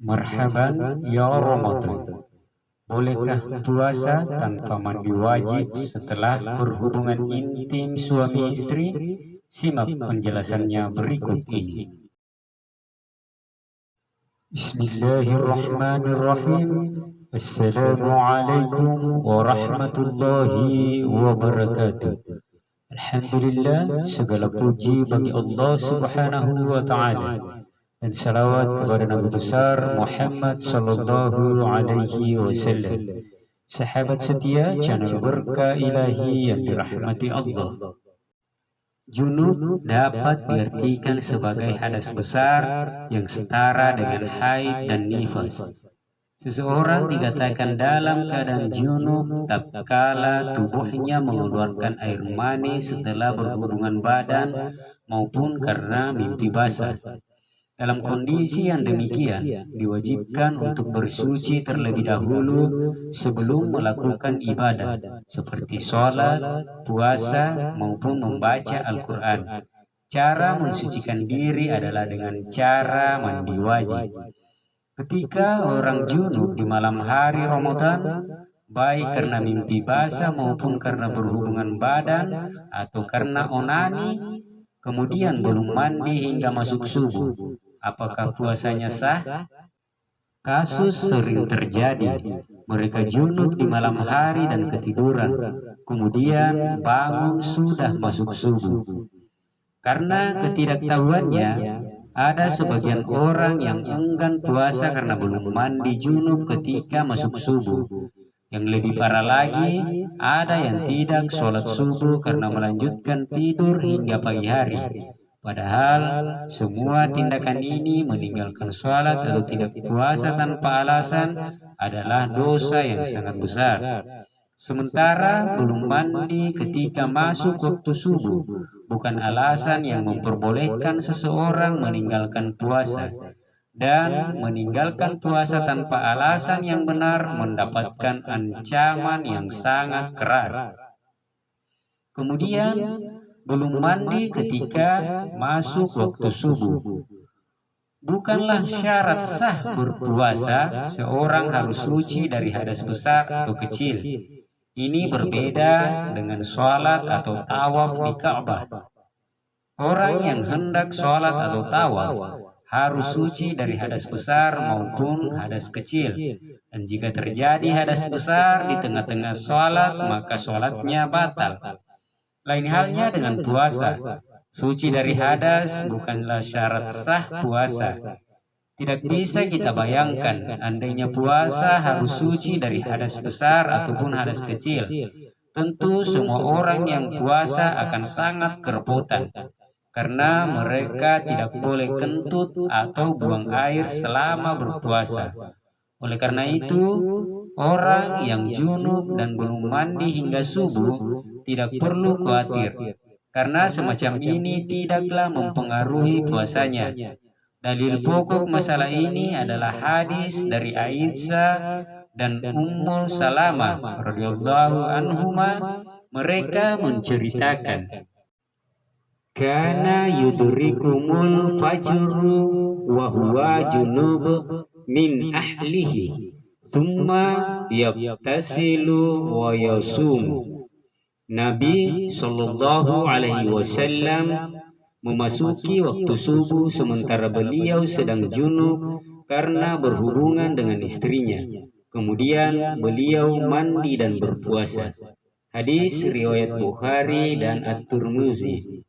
Marhaban ya Ramadan. Bolehkah puasa tanpa mandi wajib setelah berhubungan intim suami istri? Simak penjelasannya berikut ini. Bismillahirrahmanirrahim. Assalamualaikum warahmatullahi wabarakatuh. Alhamdulillah, segala puji bagi Allah Subhanahu wa Ta'ala, dan salawat kepada Nabi besar Muhammad sallallahu alaihi wasallam, sahabat setia channel Berkah Ilahi yang dirahmati Allah. Junub dapat diartikan sebagai hadas besar yang setara dengan haid dan nifas. Seseorang dikatakan dalam keadaan junub tatkala tubuhnya mengeluarkan air mani setelah berhubungan badan maupun karena mimpi basah. Dalam kondisi yang demikian, diwajibkan untuk bersuci terlebih dahulu sebelum melakukan ibadah seperti sholat, puasa, maupun membaca Al-Quran. Cara mensucikan diri adalah dengan cara mandi wajib. Ketika orang junub di malam hari Ramadan, baik karena mimpi basah maupun karena berhubungan badan atau karena onani, kemudian belum mandi hingga masuk subuh, apakah puasanya sah? Kasus sering terjadi. Mereka junub di malam hari dan ketiduran, kemudian bangun sudah masuk subuh. Karena ketidaktahuannya, ada sebagian orang yang enggan puasa karena belum mandi junub ketika masuk subuh. Yang lebih parah lagi, ada yang tidak sholat subuh karena melanjutkan tidur hingga pagi hari. Padahal semua tindakan ini, meninggalkan sholat atau tidak puasa tanpa alasan, adalah dosa yang sangat besar. Sementara belum mandi ketika masuk waktu subuh bukan alasan yang memperbolehkan seseorang meninggalkan puasa, dan meninggalkan puasa tanpa alasan yang benar mendapatkan ancaman yang sangat keras. Kemudian belum mandi ketika masuk waktu subuh bukanlah syarat sah berpuasa. Seorang harus suci dari hadas besar atau kecil. Ini berbeda dengan sholat atau tawaf di Ka'bah. Orang yang hendak sholat atau tawaf harus suci dari hadas besar maupun hadas kecil. Dan jika terjadi hadas besar di tengah-tengah sholat, maka sholatnya batal. Lain halnya dengan puasa. Suci dari hadas bukanlah syarat sah puasa. Tidak bisa kita bayangkan andainya puasa harus suci dari hadas besar ataupun hadas kecil. Tentu semua orang yang puasa akan sangat kerepotan, karena mereka tidak boleh kentut atau buang air selama berpuasa. Oleh karena itu, orang yang junub dan belum mandi hingga subuh tidak perlu khawatir, karena semacam ini tidaklah mempengaruhi puasanya. Dalil pokok masalah ini adalah hadis dari Aisyah dan Ummul Salamah radhiyallahu anhuma. Mereka menceritakan, kana yudrikumul fajru wa huwa junub min ahlihi thumma yabtasilu wa yasumu. Nabi sallallahu alaihi wasallam memasuki waktu subuh sementara beliau sedang junub karena berhubungan dengan istrinya. Kemudian beliau mandi dan berpuasa. Hadis riwayat Bukhari dan At-Tirmizi.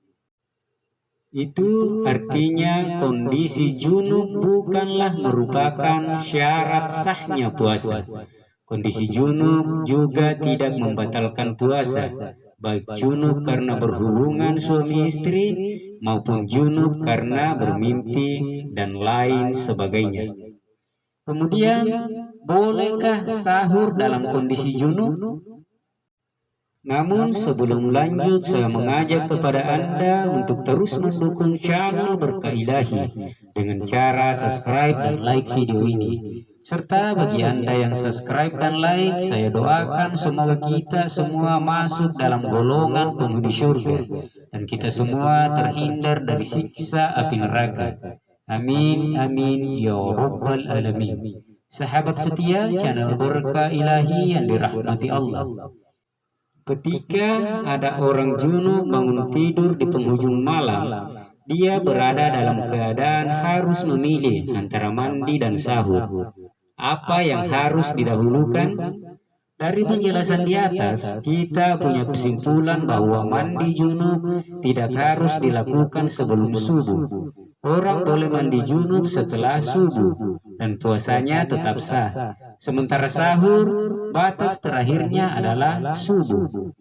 Itu artinya kondisi junub bukanlah merupakan syarat sahnya puasa. Kondisi junub juga tidak membatalkan puasa, baik junub karena berhubungan suami istri maupun junub karena bermimpi dan lain sebagainya. Kemudian, bolehkah sahur dalam kondisi junub? Namun sebelum lanjut, saya mengajak kepada Anda untuk terus mendukung channel Berkah Ilahi dengan cara subscribe dan like video ini. Serta bagi Anda yang subscribe dan like, saya doakan semoga kita semua masuk dalam golongan penghuni surga, dan kita semua terhindar dari siksa api neraka. Amin, amin, ya Rabbal Alamin. Sahabat setia channel Berkah Ilahi yang dirahmati Allah. Ketika ada orang junub bangun tidur di penghujung malam, dia berada dalam keadaan harus memilih antara mandi dan sahur. Apa yang harus didahulukan? Dari penjelasan di atas, kita punya kesimpulan bahwa mandi junub tidak harus dilakukan sebelum subuh. Orang boleh mandi junub setelah subuh dan puasanya tetap sah. Sementara sahur, batas terakhirnya adalah subuh.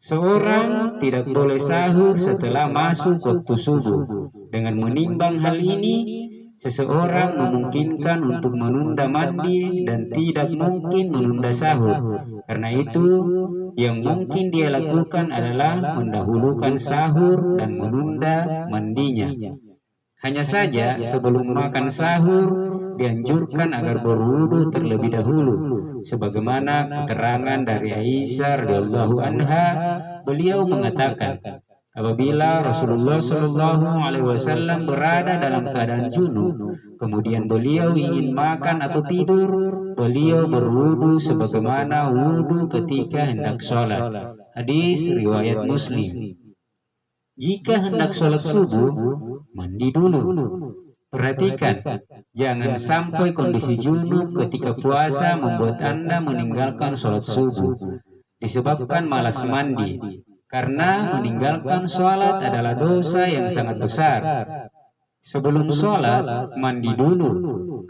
Seorang tidak boleh sahur setelah masuk waktu subuh. Dengan menimbang hal ini, seseorang memungkinkan untuk menunda mandi dan tidak mungkin menunda sahur. Karena itu, yang mungkin dia lakukan adalah mendahulukan sahur dan menunda mandinya. Hanya saja sebelum makan sahur dianjurkan agar berwudu terlebih dahulu. Sebagaimana keterangan dari Aisyah radhiyallahu anha, beliau mengatakan, apabila Rasulullah SAW berada dalam keadaan junub, kemudian beliau ingin makan atau tidur, beliau berwudu sebagaimana wudu ketika hendak sholat. Hadis riwayat Muslim. Jika hendak sholat subuh, mandi dulu. Perhatikan, jangan sampai kondisi junub ketika puasa membuat Anda meninggalkan sholat subuh disebabkan malas mandi. Karena meninggalkan sholat adalah dosa yang sangat besar. Sebelum sholat, mandi dulu,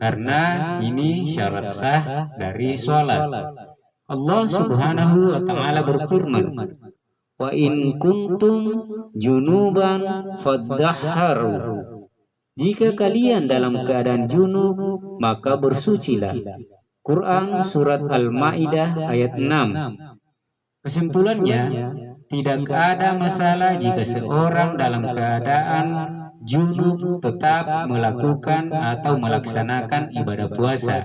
karena ini syarat sah dari sholat. Allah Subhanahu wa Ta'ala berfirman, "Wa in kuntum junuban fadahharu." Jika kalian dalam keadaan junub, maka bersucilah. Quran Surat Al-Ma'idah ayat 6. Kesimpulannya, tidak ada masalah jika seorang dalam keadaan junub tetap melakukan atau melaksanakan ibadah puasa.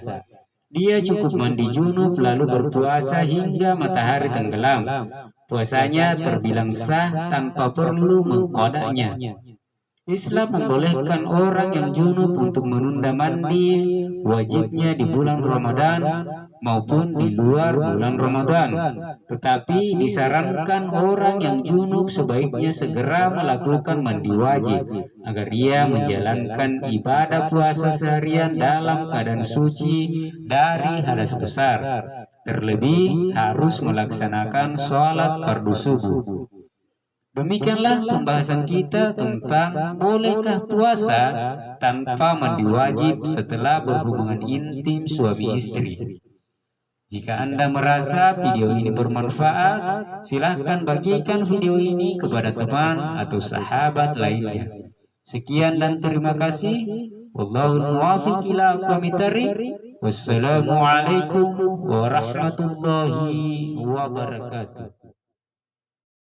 Dia cukup mandi junub lalu berpuasa hingga matahari tenggelam. Puasanya terbilang sah tanpa perlu mengqadanya. Islam membolehkan orang yang junub untuk menunda mandi wajibnya di bulan Ramadan maupun di luar bulan Ramadan. Tetapi disarankan orang yang junub sebaiknya segera melakukan mandi wajib agar ia menjalankan ibadah puasa seharian dalam keadaan suci dari hadas besar. Terlebih harus melaksanakan sholat fardu subuh. Demikianlah pembahasan kita tentang bolehkah puasa tanpa mandi wajib setelah berhubungan intim suami istri. Jika Anda merasa video ini bermanfaat, silahkan bagikan video ini kepada teman atau sahabat lainnya. Sekian dan terima kasih. Wallahul muwaffiq ila aqwamit thariq. Wassalamualaikum warahmatullahi wabarakatuh.